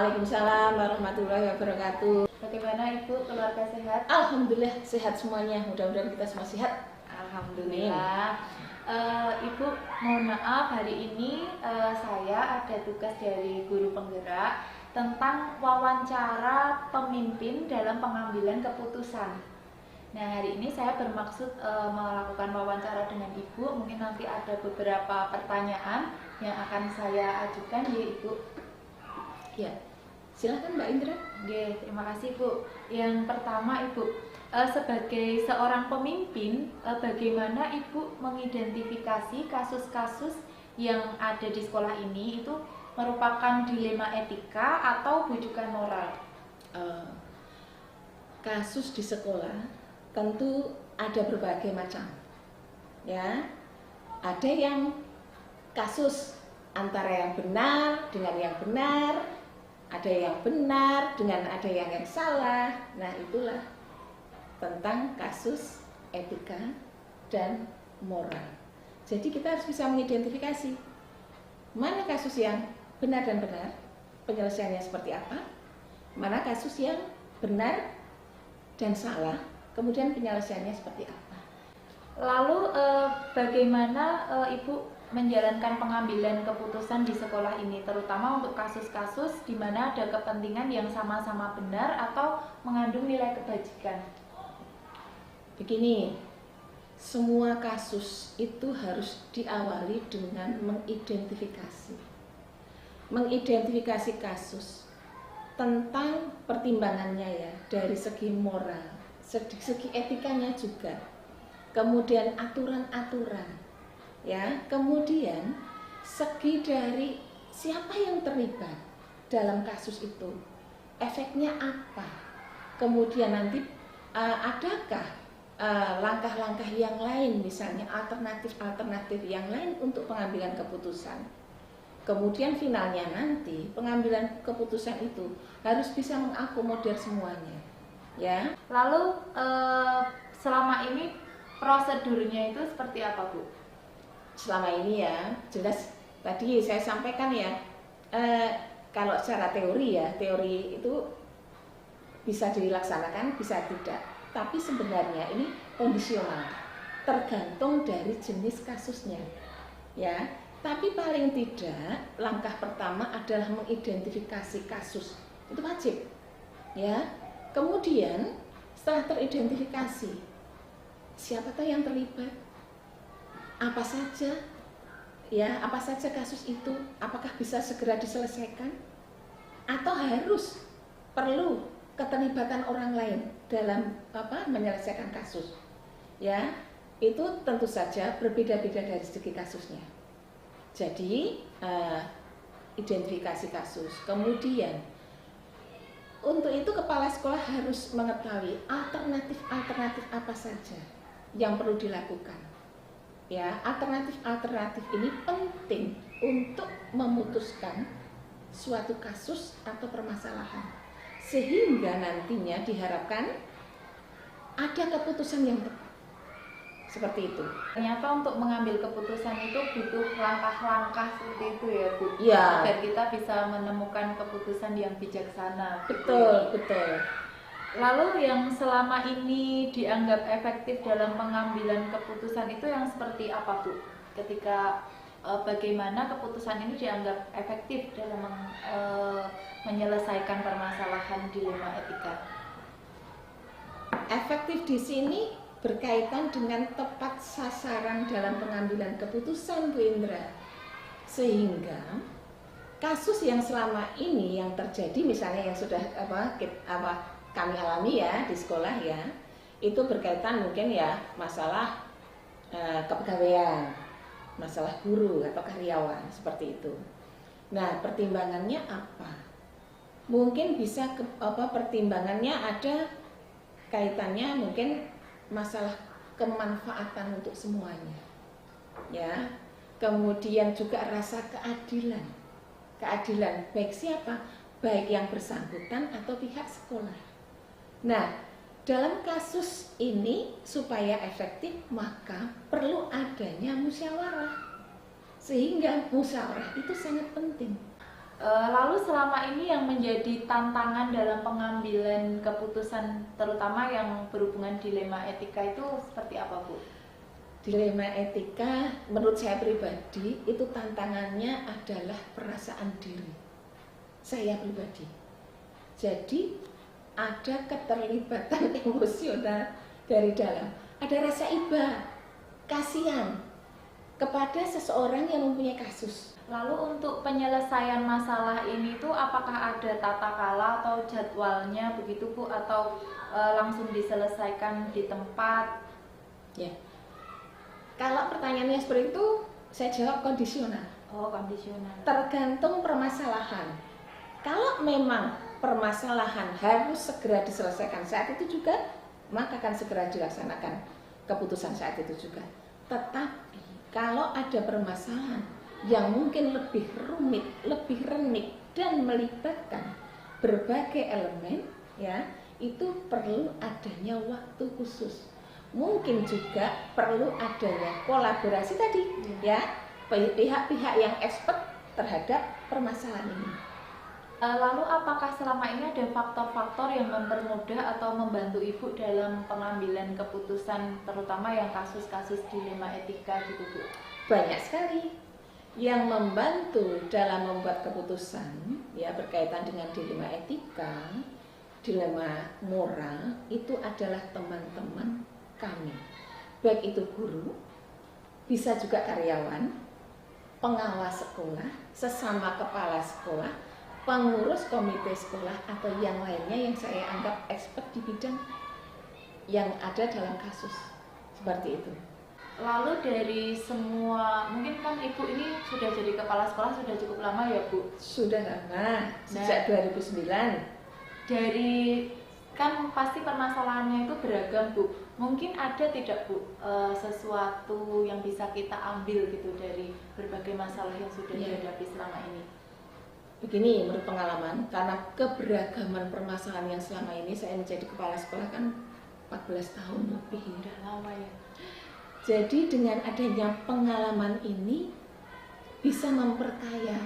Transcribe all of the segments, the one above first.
Waalaikumsalam warahmatullahi wabarakatuh. Bagaimana Ibu, keluarga sehat? Alhamdulillah sehat semuanya. Mudah-mudahan kita semua sehat. Alhamdulillah. Ibu, mohon maaf hari ini saya ada tugas dari guru penggerak tentang wawancara pemimpin dalam pengambilan keputusan. Nah, hari ini saya bermaksud melakukan wawancara dengan Ibu. Mungkin nanti ada beberapa pertanyaan yang akan saya ajukan ya Ibu. Ya, silakan Mbak Indra. Oke, terima kasih Bu. Yang pertama Ibu, sebagai seorang pemimpin, bagaimana Ibu mengidentifikasi kasus-kasus yang ada di sekolah ini itu merupakan dilema etika atau bujukan moral? Kasus di sekolah tentu ada berbagai macam. Ya, ada yang kasus antara yang benar dengan yang benar, ada yang benar dengan ada yang salah. Nah, itulah tentang kasus etika dan moral. Jadi kita harus bisa mengidentifikasi mana kasus yang benar dan benar, penyelesaiannya seperti apa, mana kasus yang benar dan salah, kemudian penyelesaiannya seperti apa. Lalu bagaimana Ibu menjalankan pengambilan keputusan di sekolah ini, terutama untuk kasus-kasus di mana ada kepentingan yang sama-sama benar atau mengandung nilai kebajikan? Begini, semua kasus itu harus diawali dengan mengidentifikasi. Mengidentifikasi kasus tentang pertimbangannya ya, dari segi moral, segi etikanya juga. Kemudian aturan-aturan. Ya, kemudian segi dari siapa yang terlibat dalam kasus itu, efeknya apa, kemudian nanti adakah langkah-langkah yang lain, misalnya alternatif yang lain untuk pengambilan keputusan. Kemudian finalnya nanti pengambilan keputusan itu harus bisa mengakomodir semuanya. Ya. Lalu selama ini prosedurnya itu seperti apa Bu? Selama ini ya, jelas tadi saya sampaikan ya, kalau secara teori ya, teori itu bisa dilaksanakan, bisa tidak. Tapi sebenarnya ini kondisional, tergantung dari jenis kasusnya. Ya, tapi paling tidak langkah pertama adalah mengidentifikasi kasus, itu wajib. Ya, kemudian setelah teridentifikasi, siapakah yang terlibat? Apa saja ya, apa saja kasus itu, apakah bisa segera diselesaikan atau harus perlu keterlibatan orang lain dalam menyelesaikan kasus. Ya, itu tentu saja berbeda-beda dari segi kasusnya. Jadi identifikasi kasus, kemudian untuk itu kepala sekolah harus mengetahui alternatif apa saja yang perlu dilakukan. Ya, alternatif ini penting untuk memutuskan suatu kasus atau permasalahan, sehingga nantinya diharapkan ada keputusan yang tepat. Seperti itu. Ternyata untuk mengambil keputusan itu butuh langkah-langkah seperti itu ya Bu. Ya. Agar kita bisa menemukan keputusan yang bijaksana. Betul, betul. Lalu yang selama ini dianggap efektif dalam pengambilan keputusan itu yang seperti apa Bu? Ketika bagaimana keputusan ini dianggap efektif dalam menyelesaikan permasalahan dilema etika? Efektif di sini berkaitan dengan tepat sasaran dalam pengambilan keputusan Bu Indra. Sehingga kasus yang selama ini yang terjadi, misalnya yang sudah kami alami ya di sekolah ya, itu berkaitan mungkin ya masalah kepegawaian, masalah guru atau karyawan seperti itu. Nah, pertimbangannya apa? Mungkin bisa pertimbangannya ada kaitannya mungkin masalah kemanfaatan untuk semuanya. Ya. Kemudian juga rasa keadilan. Keadilan baik siapa? Baik yang bersangkutan atau pihak sekolah. Nah, dalam kasus ini supaya efektif maka perlu adanya musyawarah. Sehingga musyawarah itu sangat penting. Lalu selama ini yang menjadi tantangan dalam pengambilan keputusan terutama yang berhubungan dilema etika itu seperti apa, Bu? Dilema etika menurut saya pribadi itu tantangannya adalah perasaan diri saya pribadi. Jadi ada keterlibatan emosional dari dalam, ada rasa iba, kasihan kepada seseorang yang mempunyai kasus. Lalu untuk penyelesaian masalah ini tuh apakah ada tata kala atau jadwalnya begitu, Bu, atau langsung diselesaikan di tempat? Ya. Kalau pertanyaannya seperti itu, saya jawab kondisional. Oh, kondisional. Tergantung permasalahan. Kalau memang permasalahan harus segera diselesaikan saat itu juga, maka akan segera dilaksanakan keputusan saat itu juga. Tetapi kalau ada permasalahan yang mungkin lebih rumit, lebih renik dan melibatkan berbagai elemen, ya, itu perlu adanya waktu khusus. Mungkin juga perlu adanya kolaborasi tadi, ya, pihak-pihak yang expert terhadap permasalahan ini. Lalu apakah selama ini ada faktor-faktor yang mempermudah atau membantu Ibu dalam pengambilan keputusan terutama yang kasus-kasus dilema etika gitu, Bu? Banyak sekali yang membantu dalam membuat keputusan ya berkaitan dengan dilema etika, dilema moral itu adalah teman-teman kami. Baik itu guru, bisa juga karyawan, pengawas sekolah, sesama kepala sekolah, pengurus komite sekolah atau yang lainnya yang saya anggap expert di bidang yang ada dalam kasus seperti itu. Lalu dari semua, mungkin kan Ibu ini sudah jadi kepala sekolah sudah cukup lama ya, Bu? Sudah lama, sejak 2009. Dari, kan pasti permasalahannya itu beragam, Bu. Mungkin ada tidak, Bu, sesuatu yang bisa kita ambil gitu dari berbagai masalah yang sudah dihadapi selama ini? Begini, menurut pengalaman, karena keberagaman permasalahan yang selama ini saya menjadi kepala sekolah kan 14 tahun lebih. Udah lama ya. Jadi dengan adanya pengalaman ini bisa memperkaya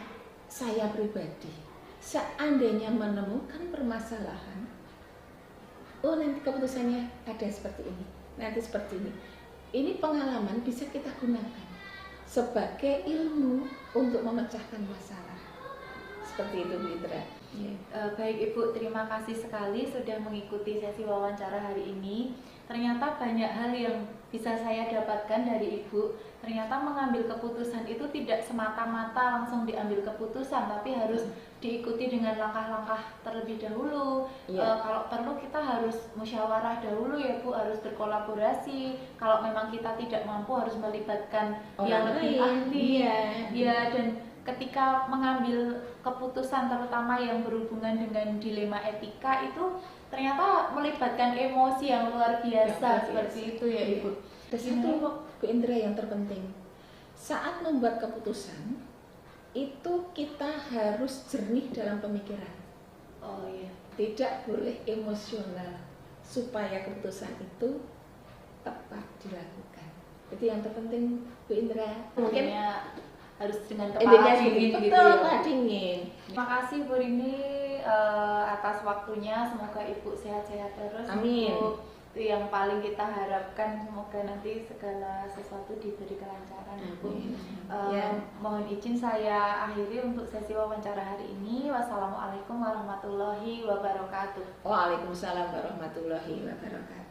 saya pribadi. Seandainya menemukan permasalahan, oh nanti keputusannya ada seperti ini, nanti seperti ini. Ini pengalaman bisa kita gunakan sebagai ilmu untuk memecahkan masalah. Seperti itu, Bu Indra. Baik Ibu, terima kasih sekali sudah mengikuti sesi wawancara hari ini. Ternyata banyak hal yang bisa saya dapatkan dari Ibu. Ternyata mengambil keputusan itu tidak semata-mata langsung diambil keputusan, tapi harus diikuti dengan langkah-langkah terlebih dahulu. Kalau perlu kita harus musyawarah dahulu ya Bu, harus berkolaborasi. Kalau memang kita tidak mampu harus melibatkan yang lebih ahli. Dan ketika mengambil keputusan terutama yang berhubungan dengan dilema etika itu ternyata melibatkan emosi yang luar biasa seperti itu ya Ibu. Dan satu Bu Indra yang terpenting, saat membuat keputusan itu kita harus jernih dalam pemikiran. Oh iya. Tidak boleh emosional supaya keputusan itu tepat dilakukan. Itu yang terpenting Bu Indra. Mungkin harus dengan kepala dingin gitu ya. Dingin. Terima kasih Bu Rini atas waktunya, semoga Ibu sehat-sehat terus. Amin. Itu yang paling kita harapkan, semoga nanti segala sesuatu diberi kelancaran Ibu. Mohon izin saya akhiri untuk sesi wawancara hari ini. Wassalamualaikum warahmatullahi wabarakatuh. Waalaikumsalam warahmatullahi wabarakatuh.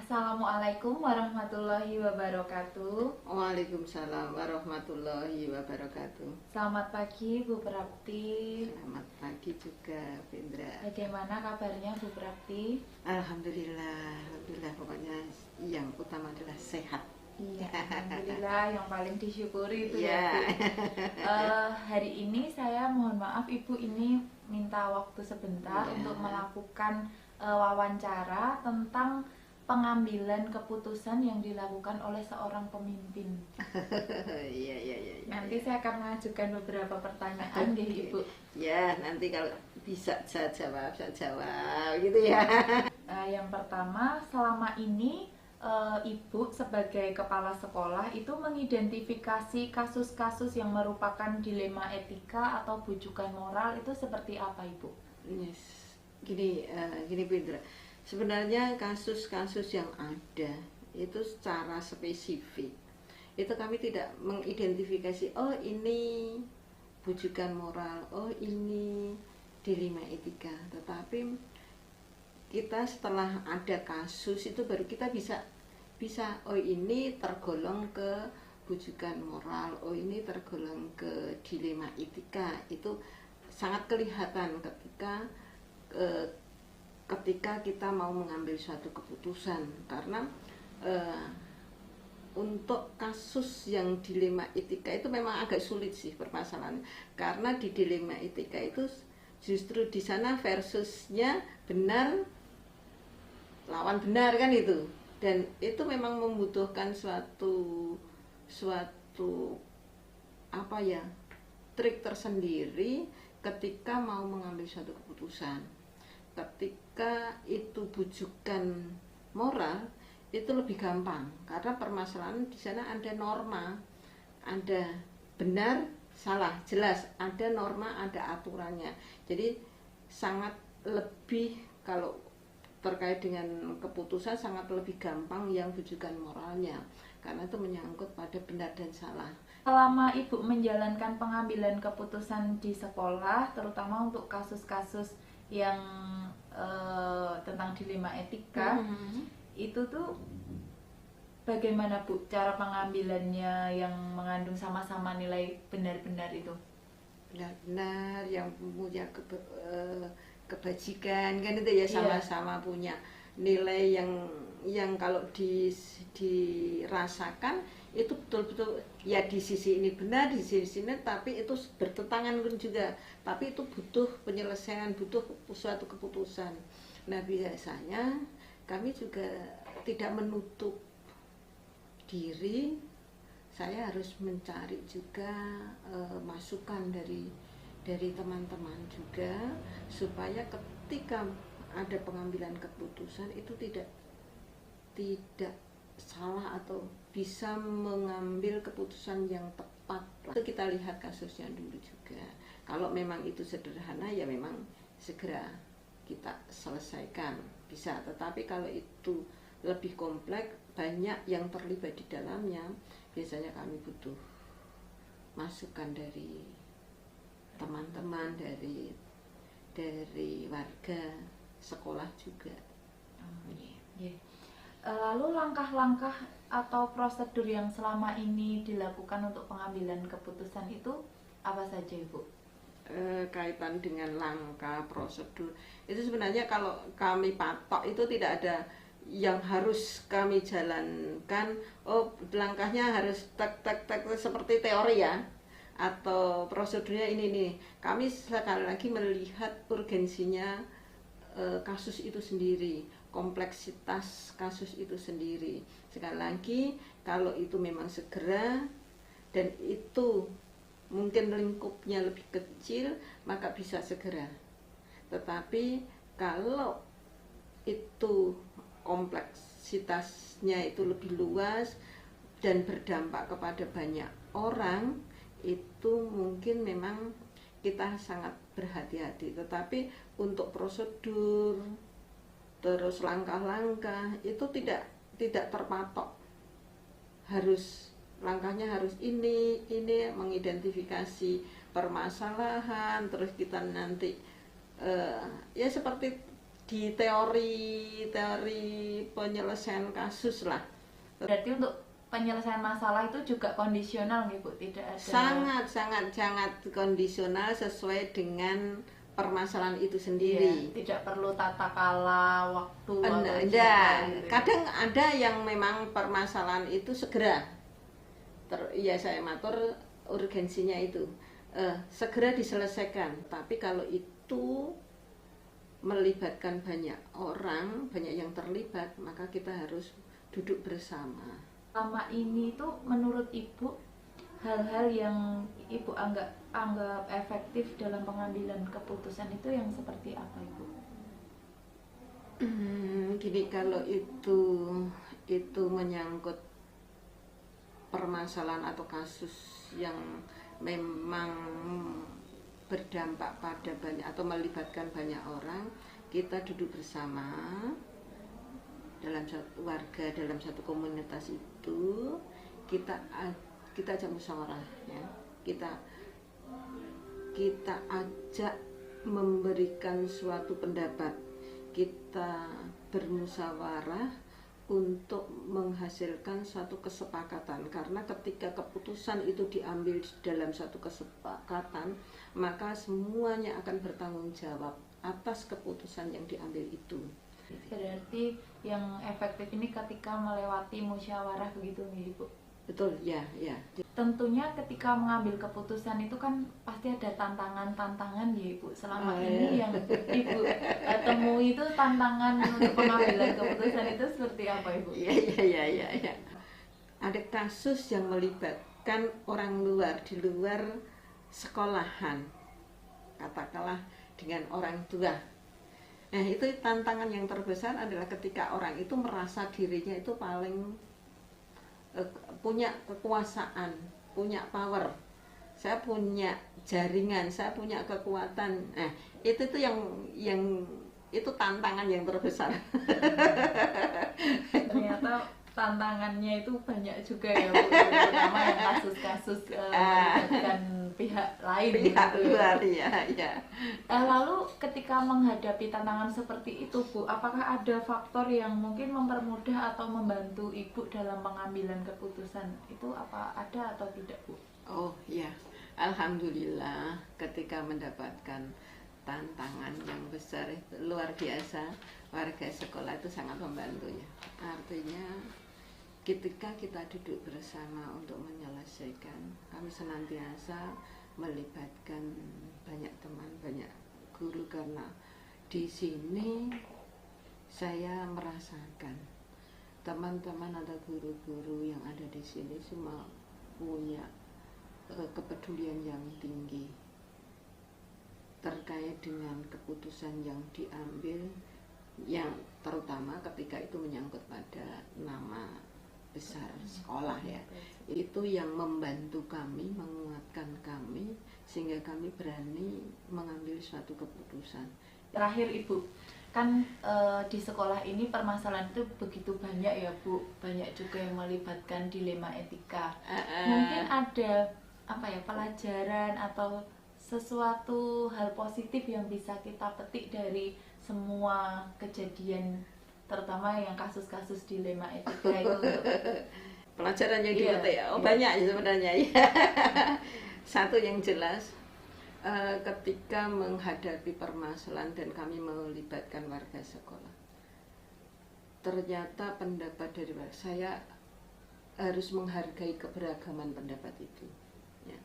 Assalamualaikum warahmatullahi wabarakatuh. Waalaikumsalam warahmatullahi wabarakatuh. Selamat pagi Bu Prapti. Selamat pagi juga Bu Indra. Bagaimana kabarnya Bu Prapti? Alhamdulillah, pokoknya yang utama adalah sehat. Iya, alhamdulillah yang paling disyukuri itu ya Bu. Hari ini saya mohon maaf Ibu ini minta waktu sebentar untuk melakukan wawancara tentang pengambilan keputusan yang dilakukan oleh seorang pemimpin. Iya. Nanti saya akan mengajukan beberapa pertanyaan dari Ibu. Ya, nanti kalau bisa saya jawab gitu ya. Yang pertama, selama ini Ibu sebagai kepala sekolah itu mengidentifikasi kasus-kasus yang merupakan dilema etika atau bujukan moral itu seperti apa, Ibu? Yes. Gini Bu Indra, sebenarnya kasus-kasus yang ada itu secara spesifik itu kami tidak mengidentifikasi, oh ini bujukan moral, oh ini dilema etika, tetapi kita setelah ada kasus itu baru kita bisa oh ini tergolong ke bujukan moral, oh ini tergolong ke dilema etika. Itu sangat kelihatan ketika kita mau mengambil suatu keputusan, karena untuk kasus yang dilema etika itu memang agak sulit sih permasalahan, karena di dilema etika itu justru di sana versusnya benar lawan benar kan itu, dan itu memang membutuhkan suatu apa ya, trik tersendiri ketika mau mengambil suatu keputusan. Ketika itu bujukan moral itu lebih gampang, karena permasalahan di sana ada norma, ada benar salah jelas, ada norma, ada aturannya. Jadi sangat lebih, kalau terkait dengan keputusan sangat lebih gampang yang bujukan moralnya, karena itu menyangkut pada benar dan salah. Selama Ibu menjalankan pengambilan keputusan di sekolah, terutama untuk kasus-kasus yang tentang dilema etika, itu tuh bagaimana Bu cara pengambilannya yang mengandung sama-sama nilai benar-benar itu? Benar-benar yang punya kebajikan kan itu ya, sama-sama punya nilai yang kalau dirasakan itu betul-betul ya di sisi ini benar, di sisi ini, tapi itu bertentangan pun juga, tapi itu butuh penyelesaian, butuh suatu keputusan. Nah biasanya kami juga tidak menutup diri, saya harus mencari juga masukan dari teman-teman juga, supaya ketika ada pengambilan keputusan itu tidak salah atau bisa mengambil keputusan yang tepat. Itu kita lihat kasusnya dulu juga. Kalau memang itu sederhana ya memang segera kita selesaikan bisa, tetapi kalau itu lebih kompleks, banyak yang terlibat di dalamnya, biasanya kami butuh masukan dari teman-teman, dari warga sekolah juga. Lalu langkah-langkah atau prosedur yang selama ini dilakukan untuk pengambilan keputusan itu apa saja, Ibu? Kaitan dengan langkah prosedur itu sebenarnya kalau kami patok itu tidak ada yang harus kami jalankan, oh langkahnya harus tak seperti teori ya, atau prosedurnya ini nih. Kami sekali lagi melihat urgensinya kasus itu sendiri, kompleksitas kasus itu sendiri. Sekali lagi, kalau itu memang segera dan itu mungkin lingkupnya lebih kecil, maka bisa segera. Tetapi kalau itu kompleksitasnya itu lebih luas dan berdampak kepada banyak orang, itu mungkin memang kita sangat berhati-hati. Tetapi untuk prosedur terus langkah-langkah itu tidak terpatok, harus langkahnya harus ini mengidentifikasi permasalahan, terus kita nanti ya seperti di teori penyelesaian kasus lah. Berarti untuk penyelesaian masalah itu juga kondisional nih Bu, tidak ada? Sangat kondisional sesuai dengan permasalahan itu sendiri. Iya, tidak perlu tata kala, waktu. Kadang ada yang memang permasalahan itu segera. Ya saya matur urgensinya itu segera diselesaikan. Tapi kalau itu melibatkan banyak orang, banyak yang terlibat, maka kita harus duduk bersama. Selama ini tuh menurut Ibu hal-hal yang Ibu anggap efektif dalam pengambilan keputusan itu yang seperti apa, Ibu? Gini, kalau itu itu menyangkut permasalahan atau kasus yang memang berdampak pada banyak atau melibatkan banyak orang, kita duduk bersama dalam satu warga, dalam satu komunitas itu, kita ajak musyawarah, ya. Kita ajak memberikan suatu pendapat, kita bermusyawarah untuk menghasilkan suatu kesepakatan, karena ketika keputusan itu diambil dalam satu kesepakatan, maka semuanya akan bertanggung jawab atas keputusan yang diambil itu. Berarti yang efektif ini ketika melewati musyawarah begitu nih Ibu? Betul, ya. Tentunya ketika mengambil keputusan itu kan pasti ada tantangan-tantangan ya Ibu. Selama ini yang Ibu temui itu tantangan untuk pengambilan keputusan itu seperti apa Ibu? Iya. Ada kasus yang melibatkan orang luar, di luar sekolahan, katakanlah dengan orang tua. Nah, itu tantangan yang terbesar adalah ketika orang itu merasa dirinya itu paling punya kekuasaan, punya power. Saya punya jaringan, saya punya kekuatan. Nah, itu yang itu tantangan yang terbesar. Ternyata tantangannya itu banyak juga ya Bu, terutama yang kasus-kasus melibatkan pihak lain Pihak gitu luar, ya. ya. Lalu ketika menghadapi tantangan seperti itu Bu, apakah ada faktor yang mungkin mempermudah atau membantu Ibu dalam pengambilan keputusan? Itu apa ada atau tidak Bu? Oh ya, alhamdulillah ketika mendapatkan tantangan yang besar itu luar biasa, warga sekolah itu sangat membantu ya. Artinya ketika kita duduk bersama untuk menyelesaikan, kami senantiasa melibatkan banyak teman, banyak guru, karena di sini saya merasakan teman-teman atau guru-guru yang ada di sini semua punya kepedulian yang tinggi terkait dengan keputusan yang diambil, yang terutama ketika itu menyangkut pada nama besar sekolah ya. Itu yang membantu kami, menguatkan kami sehingga kami berani mengambil suatu keputusan. Terakhir Ibu, kan di sekolah ini permasalahan itu begitu banyak ya Bu, banyak juga yang melibatkan dilema etika. Mungkin ada pelajaran atau sesuatu hal positif yang bisa kita petik dari semua kejadian, terutama yang kasus-kasus dilema etika itu. Pelajaran yang dipetik ya, banyak sebenarnya ya. Satu yang jelas, ketika menghadapi permasalahan dan kami melibatkan warga sekolah, ternyata pendapat dari saya harus menghargai keberagaman pendapat itu. Ya.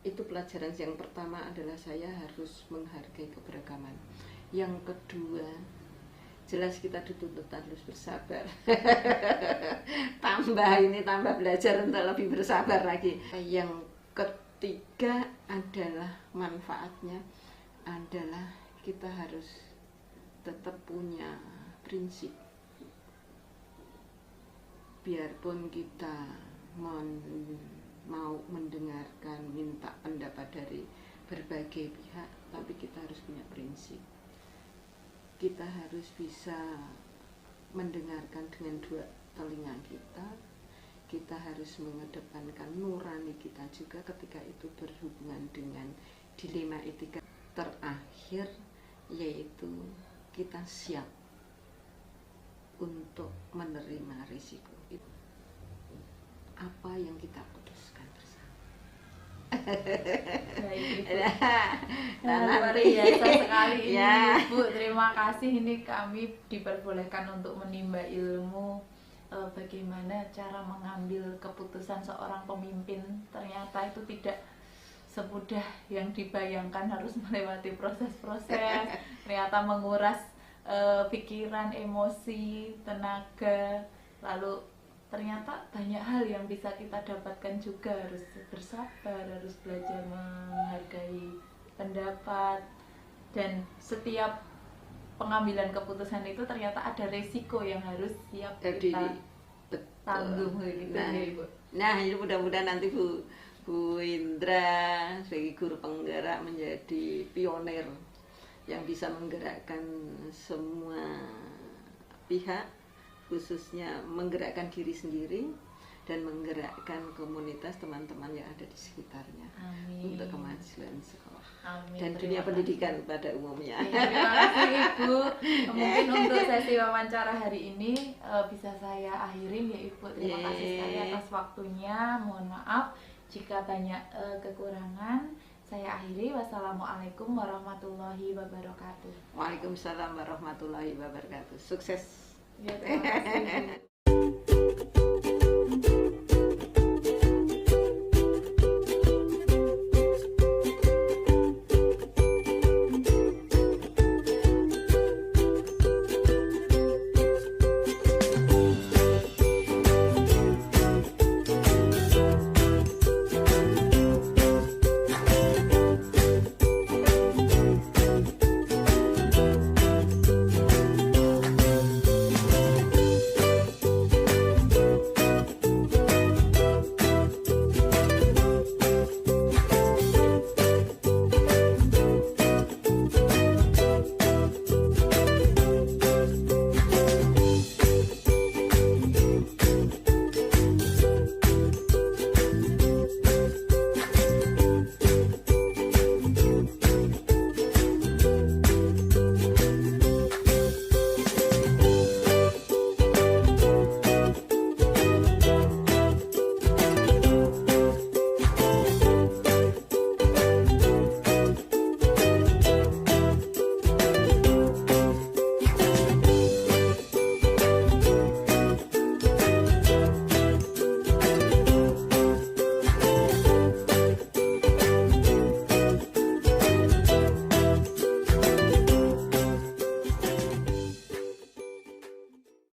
Itu pelajaran yang pertama adalah saya harus menghargai keberagaman. Yang kedua, jelas kita dituntut harus bersabar. tambah belajar untuk lebih bersabar lagi. Yang ketiga adalah manfaatnya adalah kita harus tetap punya prinsip. Biarpun kita mau mendengarkan, minta pendapat dari berbagai pihak, tapi kita harus punya prinsip. Kita harus bisa mendengarkan dengan dua telinga kita. Kita harus mengedepankan nurani kita juga ketika itu berhubungan dengan dilema etika. Terakhir yaitu kita siap untuk menerima risiko itu. Apa yang kita putuskan bersama. Baik, luar biasa sekali ini ya. Bu, terima kasih, ini kami diperbolehkan untuk menimba ilmu bagaimana cara mengambil keputusan seorang pemimpin. Ternyata itu tidak semudah yang dibayangkan, harus melewati proses-proses, ternyata menguras pikiran, emosi, tenaga, lalu ternyata banyak hal yang bisa kita dapatkan juga. Harus bersabar, harus belajar menghargai pendapat, dan setiap pengambilan keputusan itu ternyata ada resiko yang harus siap kita tanggung gitu Nah, ya Ibu. nah ini mudah-mudahan nanti Bu Indra sebagai guru penggerak menjadi pionir yang bisa menggerakkan semua pihak, khususnya menggerakkan diri sendiri dan menggerakkan komunitas teman-teman yang ada di sekitarnya. Amin. Untuk kemajuan sekolah Amin. dan Terima dunia kasih. pendidikan pada umumnya. Terima kasih Ibu. Mungkin untuk sesi wawancara hari ini bisa saya akhirin ya Ibu. Terima kasih sekali atas waktunya. Mohon maaf jika banyak kekurangan. Saya akhiri. Wassalamualaikum warahmatullahi wabarakatuh. Waalaikumsalam warahmatullahi wabarakatuh. Sukses. Ya, terima kasih.